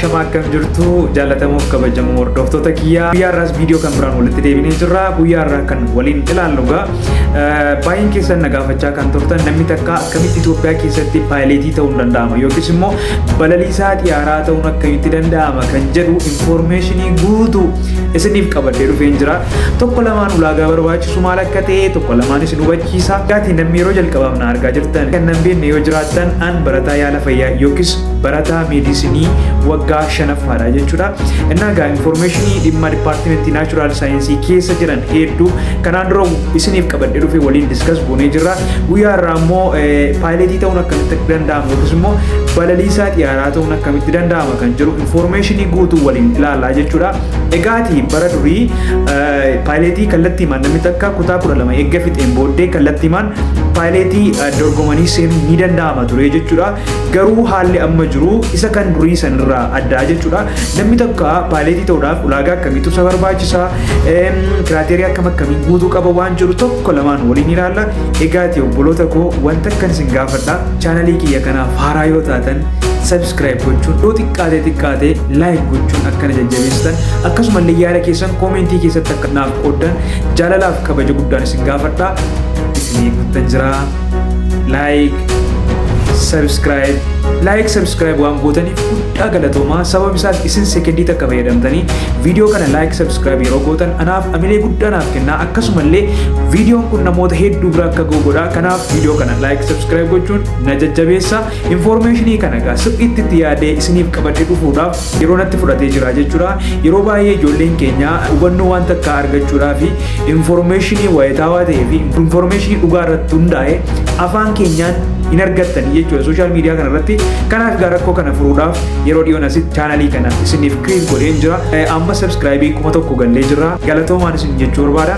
shama akkam jirtu jaallatamuuf kabajamoo hordoftoota kiyyaa guyyaarraas viidiyoo kan biraan walitti deebinee jirra. Guyyaarraa kan waliin ilaallu baay'een keessan nagaafachaa kan turtan namni takka akkamitti Itoophiyaa keessatti paayileetii ta'uu danda'ama yookiis immoo balaliisaa xiyyaaraa ta'uun akkamitti danda'ama kan jedhu informationii guutuu isiniif qabadhee dhufeen jira. Tokko lamaan ulaagaa barbaachisu maal akka ta'e tokko lamaan isin hubachiisa. Gaatii namni yeroo jalqabaaf na argaa jirtan kan nan beekne yoo jiraattan an barataa yaala fayyaa yookiis barataa meedisinii waggaa 5ffaadha jechuudha. Innagaa informationii dhimma dipaartimentii naachuraal saayinsii keessa jiran hedduu kanaan dura isiniif qabadhee dhufee waliin diskas goonee jirra. Guyyaarraa immoo paayileetii ta'uun akkamitti danda'ama yookiis immoo balaliisaa xiyyaaraa ta'uun akkamitti danda'ama kan jiru informationii guutuu waliin ilaalaa jechuudha. Egaati bara durii paayileetii kallattiimaan namni takka kutaa 12 eegga fixeen booddee kallattiimaan paayileetii dorgomanii seenuu ni danda'ama ture jechuudha. Garuu haalli amma jiru isa kan durii sanirraa addaa jechuudha. Namni tokko paayileetii ta'uudhaaf ulaagaa akkamiitu isa barbaachisa, kiraateeriyaa akkamiin guutuu qaba waan jiru tokko lamaan waliin ilaalla. Egaati obboloota koo wanta akkan isin gaafadha. Chaanalii kiyya kanaaf haaraa yoo taatan subscribe gochuun dhoo xiqqaatee like gochuun akkana jajjabeessitan akkasumallee yaada keessan koomentii keessatti akka naaf qooddan jaalalaaf kabaja guddaan isin gaafadha. Isin eeguutan jira. Like subscribe waan gootaniif guddaa galatoomaa. Sababa isaas isin sekendii takka fayyadamtanii viidiyoo kana like subscribe yeroo gootan anaaf amilee guddaa naaf kenna. Akkasumallee viidiyoon kun namoota hedduu bira akka ga'u. Kanaaf viidiyoo kana like subscribe gochuun na jajjabeessa. Informationii kana egaa sirriitti yaadee isiniif qabadhee dhufuudhaaf yeroo natti fudhatee jira jechuudha. Yeroo baay'ee ijoolleen keenya hubannoo waan takka argachuudhaa fi informationii wayitaawaa ta'ee fi informationii dhugaa irratti hundaa'e afaan keenyaan hin argattanii jechuudha sooshaal miidiyaa kana irratti. Kanaaf egaa rakkoo kana furuudhaaf yeroo dhiyoon asitti chaanalii kana isiniif create godheen jira. Amma subscribe 1000 gallee jira. Galatoomaan isin jechuu barbaada.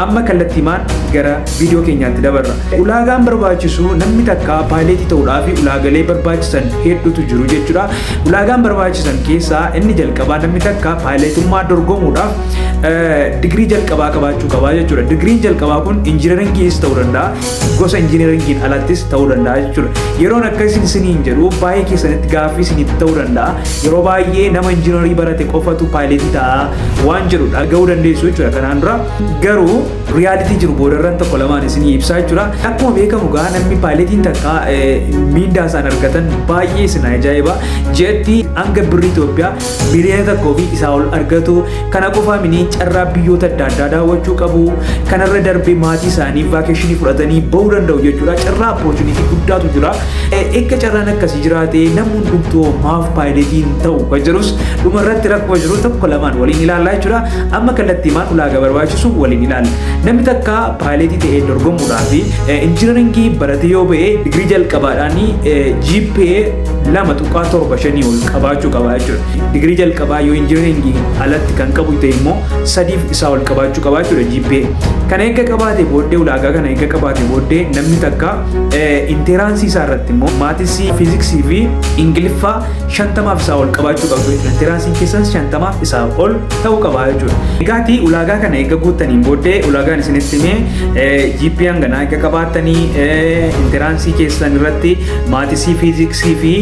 Amma kallattiimaan gara viidiyoo keenyaatti dabarra. Ulaagaan barbaachisu namni takka paayileetii ta'uudhaaf ulaagaalee barbaachisan hedduutu jiru jechuudha. Ulaagaan barbaachisan keessaa inni jalqabaa namni takka paayileetummaa dorgomuudhaaf digirii jalqabaa qabaachuu qaba jechuudha. Digiriin jalqabaa kun injiinaringiis ta'uu danda'a, gosa injiinaringiin alattis ta'uu danda'a jechuudha. Yeroon akkasiin isiniin jedhu baay'ee keessanitti gaaffii isinitti ta'uu danda'a. Yeroo baay'ee nama injiinarii barate qofatu paayileetii ta'a waan jedhu dhaga'uu dandeessu jechuudha. Kanaan dura garuu riyaalitii jiru boodarran tokko lamaan isinii ibsaa jechuudha. Akkuma beekamu gaa namni paayileetiin takka miindaa isaan argatan baay'ee isin ajaa'iba. Jeetti hanga birrii Itoophiyaa miliyoona 1 fi isaa ol argatu. Kana qofaa miti carraa biyyoota adda addaa daawwachuu qabu. Kanarra darbee maatii isaanii vaakeeshinii fudhatanii bahuu danda'u jechuudha. Carraa opportunity guddaatu jira. Eegga carraan akkasii jiraate namni hundumtuu maaf paayileetiin ta'u kan jirus dhumarratti rakkoo jiru tokko lamaan waliin ilaallaa jechuudha. Amma kallattiimaan ulaagaa barbaachisu waliin ilaalla. Namni takka paayileetii ta'ee dorgomuudhaaf injiinaringii barate yoo ba'e digirii jalqabaadhaan GPA 2.75 ol qabaachuu qaba jechuudha. Digirii jalqabaa yoo injiinaringii alatti kan qabu ta'e immoo 3 isaa ol qabaachuu qaba jechuudha GPA. Kana eegga qabaate booddee ulaagaa kana eegga qabaate booddee namni takka interaansii isaa irratti immoo maatisii fiiziksii fi ingiliffaa 50 isaa ol qabaachuu qabu jechuudha. Interaansiin keessas 50 isaa ol ta'uu qaba jechuudha. Egaati ulaagaa kana eegga guuttaniin booddee ulaagaan isinitti himee GPA ganaa eegga qabaatanii interaansii keessan irratti maatisii fiiziksii fi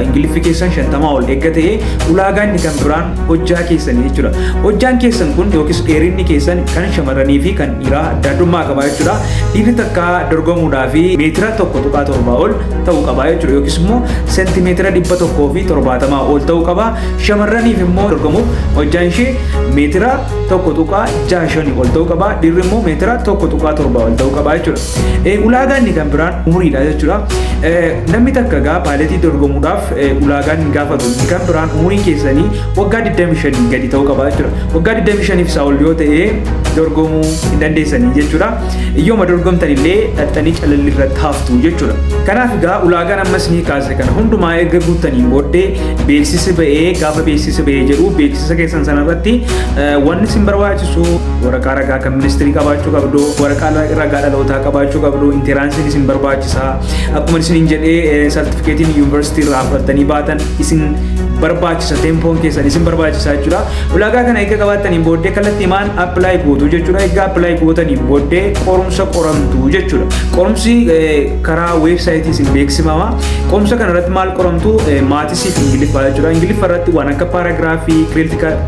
ingiliffii keessan 50 ol eegga ta'e ulaagaan inni kan biraan hojjaa keessanii jechuudha. Hojjaan keessan kun yookiis dheerinni keessan kan shamarranii fi kan dhiiraa adda addummaa qaba jechuudha. Dhiirri takka dorgomuudhaaf meetira 1.7 ol ta'uu qaba jechuudha yookiis immoo seentimeetira 170 ol ta'uu qaba. Shamarraniif immoo dorgomuuf hojjaan ishee meetira 1.65 ol ta'uu qaba. Dhiirri immoo meetira 1.7 ol ta'uu qaba jechuudha. Ulaagaan inni kan biraan umuriidha jechuudha. Namni takka gaa paayileetii dorgomuudhaaf ulaagaan gaafatu kan biraan umurii keessanii waggaa 25 gadi ta'uu qaba jechuudha. Waggaa 25 isaa ol yoo ta'e dorgomuu hin dandeessanii jechuudha. Yooma dorgomtan illee dhattanii calalli irratti haftu jechuudha. Kanaaf egaa ulaagaan ammas ni kaase kana hundumaa eegga guuttaniin booddee beeksisi ba'ee gaafa beeksisi ba'ee jedhu beeksisa keessan sanarratti wanni isin barbaachisu waraqaa ragaa kan ministirii qabaachuu qabdu, waraqaa ragaa dhalootaa qabaachuu qabdu, interaansiin isin barbaachisa. Akkuma isin jedhee sartifikeetiin yuunivarsiitii irraa fudhattanii baatan isin barbaachisa tempoon keessan isin barbaachisa jechuudha. Ulaagaa kana eega qabaataniin booddee kallattiimaan apply gootu jechuudha. Egaa apply gootaniin booddee qorumsa qoramtu jechuudha. Qorumsi karaa weebsaayitii isin beeksifama. Qorumsa kana irratti maal qoramtu maatisiif Ingiliffaa jechuudha. Ingiliffa irratti waan akka paragraafii,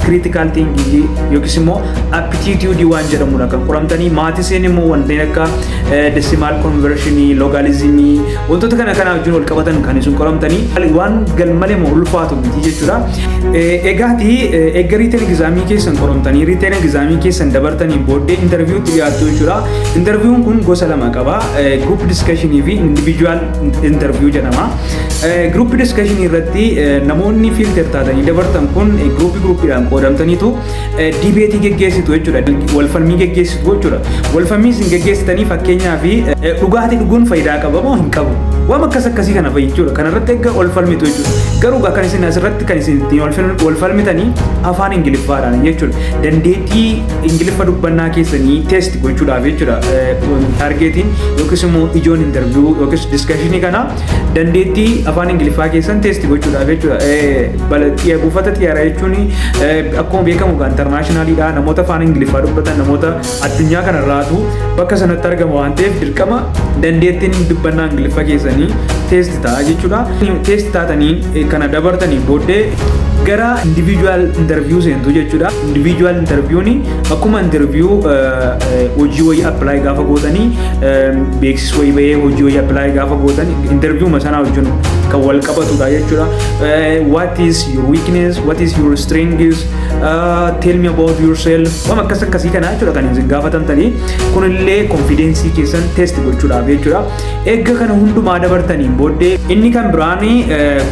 critical thinking yookiis immoo aptitude waan jedhamudha kan qoramtanii. Maatisiin immoo wantoota akka decimal conversion, logarithm wantoota kana wajjin wal qabatan kan isin qoramtanii waan galmalee moo ulfaatu miti jechuudha. Egaati eega written examii keessan qoramtanii written examii keessan dabartanii booddee interviewuutti dhiyaattu jechuudha. Interviewuun kun gosa lama qaba. Group discussion fi individual interview jedhama. Group discussion irratti namoonni filter taatanii dabartan kun groupiidhaan qoodamtaniitu debate geggeessitu jechuudha. Walfalmii geggeessitu jechuudha. Walfalmii isin geggeessitanii fakkeenyaaf dhugaatii dhuguun faayidaa qaba moo hin qabu? Waan akkasii kana fa'i jechuudha. Kana irratti eega walfalmitu jechuudha. Garuu kan isin asirratti kan isin walfalmitanii afaan Ingiliffaadhaan jechuudha. Dandeettii Ingiliffa dubbannaa keessanii test gochuudhaaf jechuudha. Targeetiin yookiis immoo ijoon interview yookiis discussion kana dandeettii afaan Ingiliffaa keessan test gochuudhaaf jechuudha. Buufata xiyyaaraa jechuun akkuma beekamu internationalidha. Namoota afaan Ingiliffaa dubbatan namoota addunyaa kanarraatu bakka sanatti argama waan ta'eef dirqama dandeettiin dubbannaa Ingiliffaa keessanii test ta'a jechuudha. Test taatanii kana dabartanii booddee gara individual interview seentu jechuudha. Individual interviewni akkuma interview hojii wayii apply gaafa gootanii beeksisa wayii bahee hojii wayii apply gaafa gootan interview sanaa wajjin kan wal qabatudha jechuudha. What is your weakness? What is your strengths? Tell me about yourself. Waan akkasii kana jechuudha kan isin gaafatamtanii kunillee confidence keessan test gochuudhaaf jechuudha. Eega kana hundumaa dabartaniin booddee inni kan biraan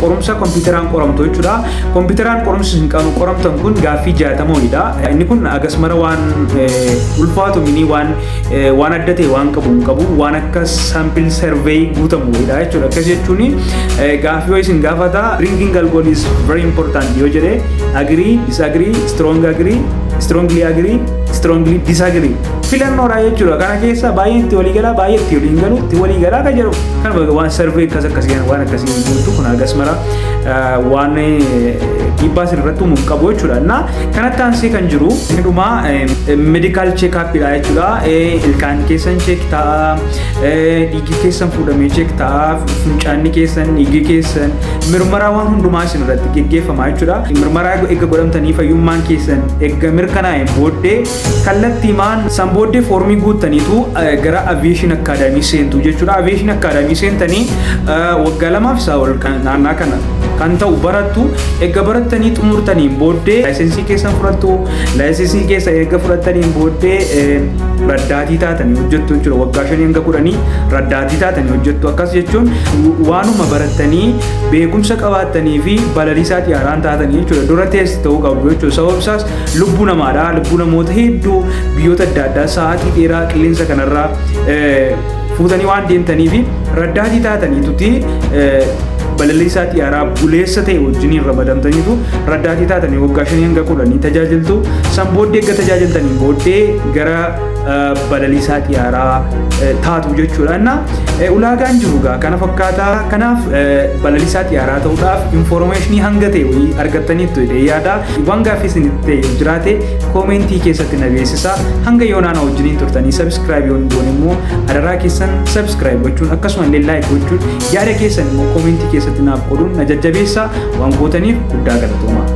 qorumsa kompiitaraan qoramtu jechuudha. Kompiitaraan qorumsi isin qoramtan kun gaaffii 60dha. Inni kun agasmara waan ulfaatu mini waan adda ta'e waan qabu waan akka sample survey guutamudha jechuudha. Akkas jechuun gaaffii wayii isin gaafata. Drinking alcohol is very important yoo jedhee agree, disagree, strongly agree, strongly disagree. Filannoodha jechuudha. Kana keessa baay'ee itti walii galaa, baay'ee itti waliin galu, itti walii galaa kan jedhu kan waan survey akkasii waan akkasii guutu kun agasmara waan dhiibbaa sirriitti uumuun qabu jechuudha. Kanatti aansee kan jiru dhumaa medical check-upidha jechuudha. Ilkaan keessan check ta'a, dhiigni keessan fuudhamee check ta'a, funcaanni keessan, dhiigni keessan mirmaraa waan hundumaa isin irratti geggeeffama jechuudha. Mirmaraa eega godhamtanii fayyummaan keessan eega mirkanaa'een booddee kallattiimaan san booddee foormii guuttaniitu gara aviation academy seentu jechuudha. Aviation academy seentanii waggaa 2 fi isaa ol naannaa kana kan ta'u barattu. Eega barattanii xumurtaniin booddee laayisensii keessan fudhattu. Laayisensii keessa eega fudhattaniin booddee raddaatii taatanii hojjettu jechuudha. Waggaa 5 hanga 10 raddaatii taatanii hojjettu. Akkas jechuun waanuma barattanii beekumsa qabaattanii fi balaliisaa xiyyaaraan taatanii jechuudha. Dura teessi ta'uu qabdu jechuudha. Sababni isaas lubbuu namaadha. Lubbuu namoota hedduu biyyoota adda addaa sa'aatii dheeraa qilleensa kanarraa fuutanii waan deemtanii fi raddaatii taataniituti balaliisaa xiyyaaraa buleessa ta'e wajjiniin ramadamtaniitu raddaatii taatanii waggaa 5 hanga 10 tajaajiltu. San booddee eega tajaajiltanii booddee gara balaliisaa xiyyaaraa taatu jechuudha. Ulaagaan jiru kana fakkaataa. Kanaaf balaliisaa xiyyaaraa ta'uudhaaf informationii hanga ta'e wayii argattaniitu yaada. Waan gaaffii isinitti ta'e jiraate koomentii keessatti na beeksisa. Hanga yoonaana wajjiniin turtanii subscribe yoon goone immoo adaraa keessan subscribe gochuun akkasuma illee like gochuun yaada keessan immoo koomentii keessatti naaf qooduun na jajjabeessa. Waan gootaniif guddaa galatooma.